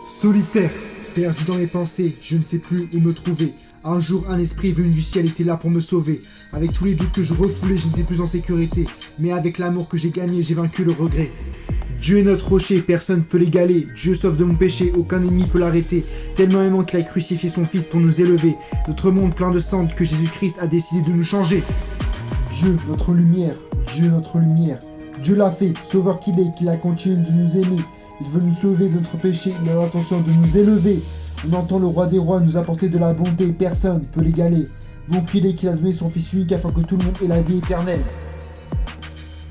Solitaire, perdu dans mes pensées, je ne sais plus où me trouver. Un jour, un esprit venu du ciel était là pour me sauver. Avec tous les doutes que je refoulais, je n'étais plus en sécurité. Mais avec l'amour que j'ai gagné, j'ai vaincu le regret. Dieu est notre rocher, personne ne peut l'égaler. Dieu sauve de mon péché, aucun ennemi peut l'arrêter. Tellement aimant qu'il a crucifié son fils pour nous élever. Notre monde plein de cendres que Jésus-Christ a décidé de nous changer. Dieu, notre lumière, Dieu, notre lumière. Dieu l'a fait, sauveur qu'il est, qu'il a continué de nous aimer. Il veut nous sauver de notre péché, il a l'intention de nous élever. On entend le roi des rois nous apporter de la bonté, personne ne peut l'égaler. Bon qu'il est qu'il a donné son fils unique afin que tout le monde ait la vie éternelle.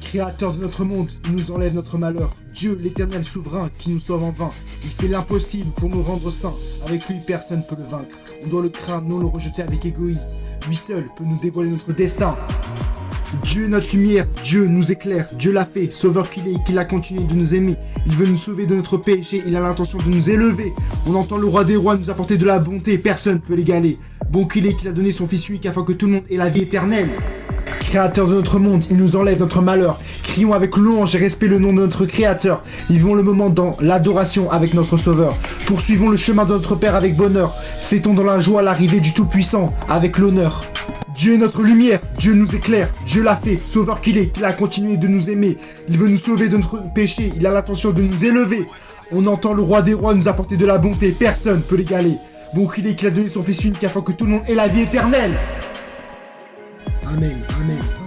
Créateur de notre monde, il nous enlève notre malheur. Dieu, l'éternel souverain, qui nous sauve en vain. Il fait l'impossible pour nous rendre saints. Avec lui, personne ne peut le vaincre. On doit le craindre, non le rejeter avec égoïsme. Lui seul peut nous dévoiler notre destin. Dieu est notre lumière, Dieu nous éclaire, Dieu l'a fait, sauveur qu'il est, qu'il a continué de nous aimer. Il veut nous sauver de notre péché, il a l'intention de nous élever. On entend le roi des rois nous apporter de la bonté, personne ne peut l'égaler. Bon qu'il est, qu'il a donné son fils unique afin que tout le monde ait la vie éternelle. Créateur de notre monde, il nous enlève notre malheur. Crions avec louange et respect le nom de notre Créateur. Vivons le moment dans l'adoration avec notre Sauveur. Poursuivons le chemin de notre Père avec bonheur. Fêtons dans la joie l'arrivée du Tout-Puissant avec l'honneur. Dieu est notre lumière, Dieu nous éclaire, Dieu l'a fait, sauveur qu'il est, qu'il a continué de nous aimer. Il veut nous sauver de notre péché, il a l'intention de nous élever. On entend le roi des rois nous apporter de la bonté, personne ne peut l'égaler. Bon qu'il est, qu'il a donné son fils unique afin que tout le monde ait la vie éternelle. Amen, amen.